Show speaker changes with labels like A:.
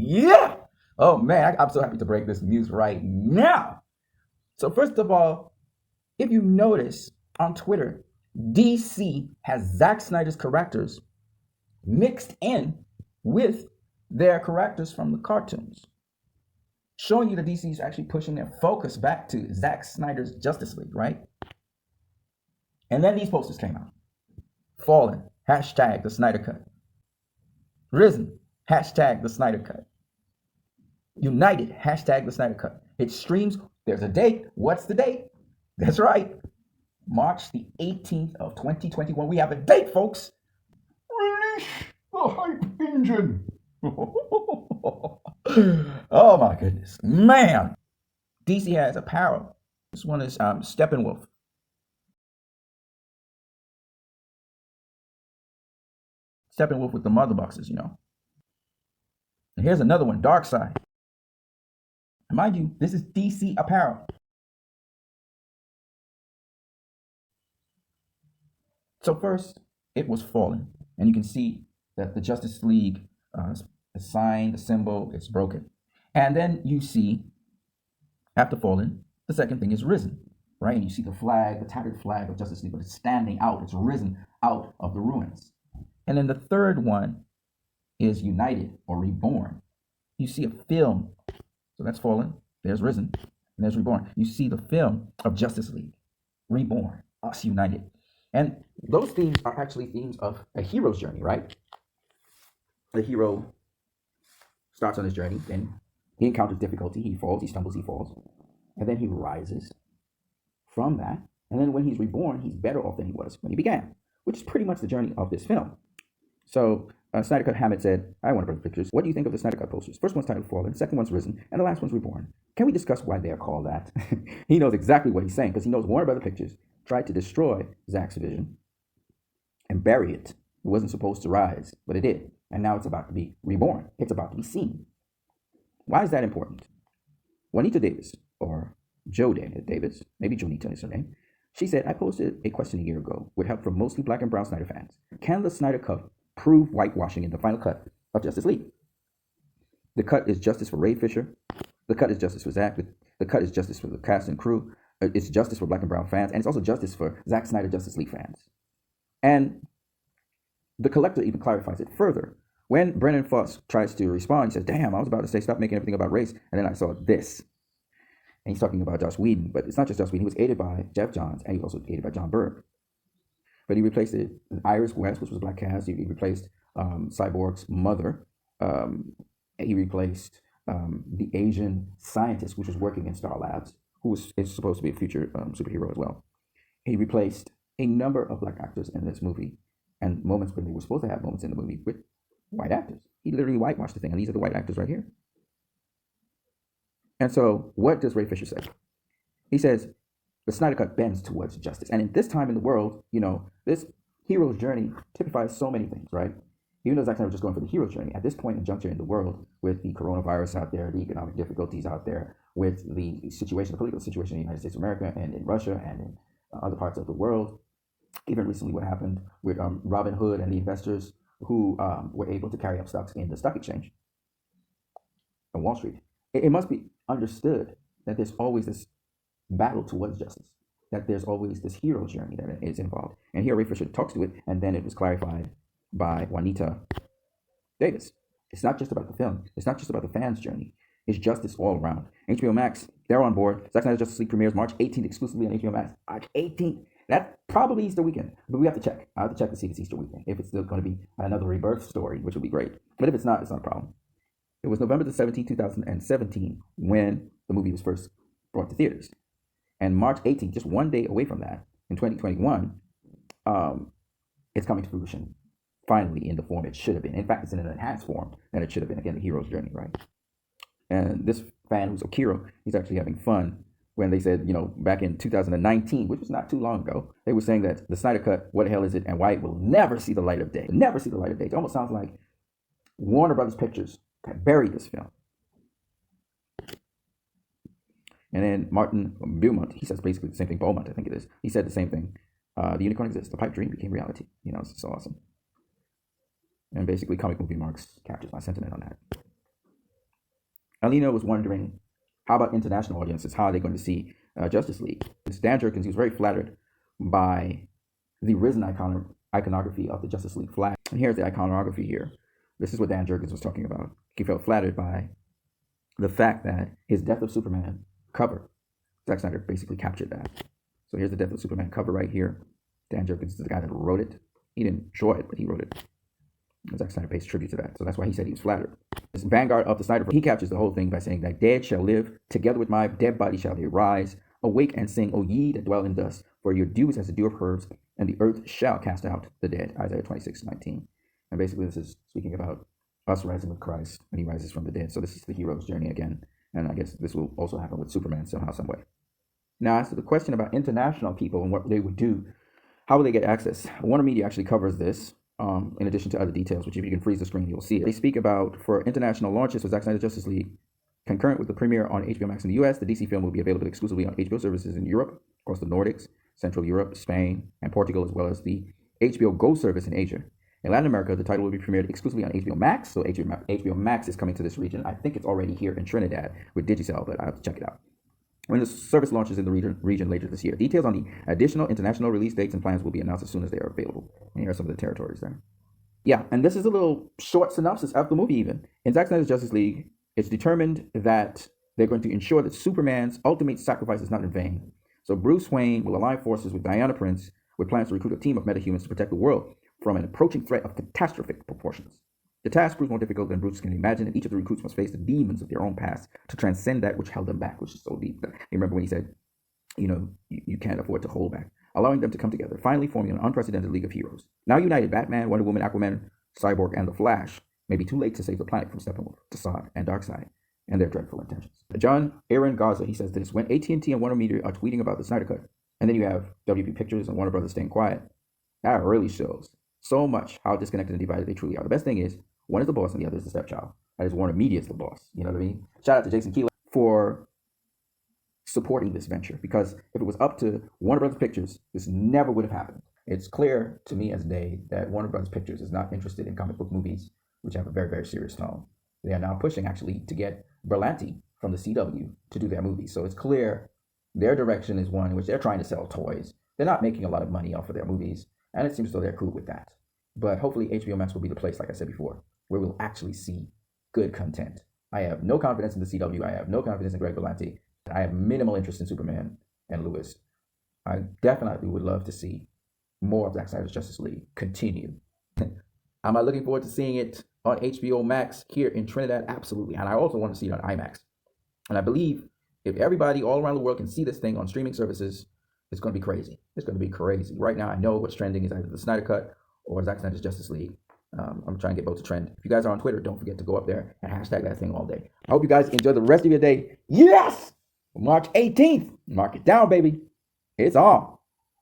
A: Yeah. Oh man, I'm so happy to break this news right now. So first of all, if you notice on Twitter, DC has Zack Snyder's characters mixed in with their characters from the cartoons, showing you that DC is actually pushing their focus back to Zack Snyder's Justice League, right? And then these posters came out. Fallen, hashtag the Snyder Cut. Risen, hashtag the Snyder Cut. United, hashtag the Snyder Cut. It streams. There's a date. What's the date? That's right. March the 18th of 2021. We have a date, folks. Release the hype engine. Oh my goodness. Man. DC has apparel. This one is Steppenwolf. Steppenwolf with the mother boxes, And here's another one, Dark Side. Mind you, this is DC apparel. So first, it was Fallen. And you can see that the Justice League, the sign, the symbol, it's broken. And then you see, after Fallen, the second thing is Risen, right? And you see the flag, the tattered flag of Justice League, but it's standing out. It's risen out of the ruins. And then the third one is United or Reborn. You see a film. So that's Fallen. There's Risen. And there's Reborn. You see the film of Justice League, Reborn, Us United. And those themes are actually themes of a hero's journey, right? The hero starts on his journey, and he encounters difficulty. He falls, he stumbles, he falls. And then he rises from that. And then when he's reborn, he's better off than he was when he began, which is pretty much the journey of this film. So Snyder Cut Hammett said, I want to bring pictures. What do you think of the Snyder Cut posters? First one's titled Fallen, second one's Risen, and the last one's Reborn. Can we discuss why they're called that? He knows exactly what he's saying because he knows Warner Brothers Pictures tried to destroy Zack's vision and bury it. It wasn't supposed to rise, but it did. And now it's about to be reborn. It's about to be seen. Why is that important? Juanita Davis, or Joe Davis, maybe Jonita is her name, she said, I posted a question a year ago with help from mostly black and brown Snyder fans. Can the Snyder Cut prove whitewashing in the final cut of Justice League? The cut is justice for Ray Fisher. The cut is justice for Zack. The cut is justice for the cast and crew. It's justice for black and brown fans. And it's also justice for Zack Snyder Justice League fans. And the collector even clarifies it further. When Brennan Foss tries to respond, he says, damn, I was about to say stop making everything about race. And then I saw this. And he's talking about Joss Whedon. But it's not just Joss Whedon. He was aided by Jeff Johns. And he was also aided by John Byrne. But he replaced it with Iris West, which was a black cast. He replaced Cyborg's mother. He replaced the Asian scientist, which was working in Star Labs, who is supposed to be a future superhero as well. He replaced a number of black actors in this movie, and moments when they were supposed to have moments in the movie with white actors. He literally whitewashed the thing, and these are the white actors right here. And so, what does Ray Fisher say? He says, the Snyder Cut bends towards justice. And in this time in the world, this hero's journey typifies so many things, right? Even though Zack Snyder was just going for the hero's journey, at this point in juncture in the world, with the coronavirus out there, the economic difficulties out there, with the situation, the political situation in the United States of America and in Russia and in other parts of the world, even recently what happened with Robin Hood and the investors who were able to carry up stocks in the stock exchange on Wall Street. It must be understood that there's always this battle towards justice, that there's always this hero journey that is involved. And here Ray Fisher talks to it, and then it was clarified by Juanita Davis. It's not just about the film. It's not just about the fans' journey. It's justice all around. HBO Max, they're on board. Zack Snyder's Justice League premieres March 18th exclusively on HBO Max. March 18th. That probably Easter weekend, but we have to check. I have to check to see if it's Easter weekend, if it's still going to be another rebirth story, which would be great. But if it's not a problem. It was November the 17th, 2017, when the movie was first brought to theaters. And March 18th, just one day away from that, in 2021, it's coming to fruition, finally, in the form it should have been. In fact, it's in an enhanced form than it should have been. Again, the hero's journey, right? And this fan, who's Okiro, he's actually having fun when they said, back in 2019, which was not too long ago, they were saying that the Snyder Cut, what the hell is it, and why it will never see the light of day. Never see the light of day. It almost sounds like Warner Brothers Pictures buried this film. And then Martin Beaumont, he says basically the same thing. Beaumont, I think it is. He said the same thing. The unicorn exists. The pipe dream became reality. It's so awesome. And basically, Comic Movie Marks captures my sentiment on that. Alina was wondering, how about international audiences? How are they going to see Justice League? Dan Jerkins, he was very flattered by the risen iconography of the Justice League flag. And here's the iconography here. This is what Dan Jerkins was talking about. He felt flattered by the fact that his Death of Superman cover, Zack Snyder basically captured that. So here's the Death of Superman cover right here. Dan Jerkins is the guy that wrote it. He didn't draw it, but he wrote it. Zack Snyder pays tribute to that. So that's why he said he was flattered. This vanguard of the Snyderverse, he captures the whole thing by saying that dead shall live, together with my dead body shall they rise. Awake and sing, O ye that dwell in dust, for your dew is as the dew of herbs, and the earth shall cast out the dead. Isaiah 26:19. And basically this is speaking about us rising with Christ when he rises from the dead. So this is the hero's journey again. And I guess this will also happen with Superman somehow, some way. Now, as to the question about international people and what they would do, how will they get access? Warner Media actually covers this, in addition to other details, which if you can freeze the screen, you'll see it. They speak about, for international launches for Zack Snyder's Justice League, concurrent with the premiere on HBO Max in the US, the DC film will be available exclusively on HBO services in Europe, across the Nordics, Central Europe, Spain, and Portugal, as well as the HBO Go service in Asia. In Latin America, the title will be premiered exclusively on HBO Max, so HBO Max is coming to this region. I think it's already here in Trinidad with Digicel, but I have to check it out when the service launches in the region later this year. Details on the additional international release dates and plans will be announced as soon as they are available. And here are some of the territories there. Yeah, and this is a little short synopsis of the movie even. In Zack Snyder's Justice League, it's determined that they're going to ensure that Superman's ultimate sacrifice is not in vain. So Bruce Wayne will align forces with Diana Prince with plans to recruit a team of metahumans to protect the world from an approaching threat of catastrophic proportions. The task proves more difficult than Bruce can imagine, and each of the recruits must face the demons of their own past to transcend that which held them back, which is so deep. You remember when he said, you can't afford to hold back, allowing them to come together, finally forming an unprecedented league of heroes. Now united, Batman, Wonder Woman, Aquaman, Cyborg, and the Flash may be too late to save the planet from Steppenwolf, Desaad, and Darkseid, and their dreadful intentions. John Aaron Garza, he says this: when AT&T and Warner Media are tweeting about the Snyder Cut, and then you have WB Pictures and Warner Brothers staying quiet, that really shows so much how disconnected and divided they truly are. The best thing is, one is the boss and the other is the stepchild. That is, Warner Media is the boss. You know what I mean? Shout out to Jason Keeler for supporting this venture, because if it was up to Warner Brothers Pictures, this never would have happened. It's clear to me as day that Warner Brothers Pictures is not interested in comic book movies, which have a very, very serious tone. They are now pushing, actually, to get Berlanti from the CW to do their movies. So it's clear their direction is one in which they're trying to sell toys. They're not making a lot of money off of their movies, and it seems as though they're cool with that. But hopefully HBO Max will be the place, like I said before, where we'll actually see good content. I have no confidence in the CW. I have no confidence in Greg Berlanti. I have minimal interest in Superman and Lewis. I definitely would love to see more of Zack Snyder's Justice League continue. Am I looking forward to seeing it on HBO Max here in Trinidad? Absolutely. And I also want to see it on IMAX. And I believe if everybody all around the world can see this thing on streaming services, it's going to be crazy. It's going to be crazy. Right now, I know what's trending is either the Snyder Cut or Zack Snyder's Justice League. I'm trying to get both to trend. If you guys are on Twitter, don't forget to go up there and hashtag that thing all day. I hope you guys enjoy the rest of your day. Yes! March 18th. Mark it down, baby. It's on.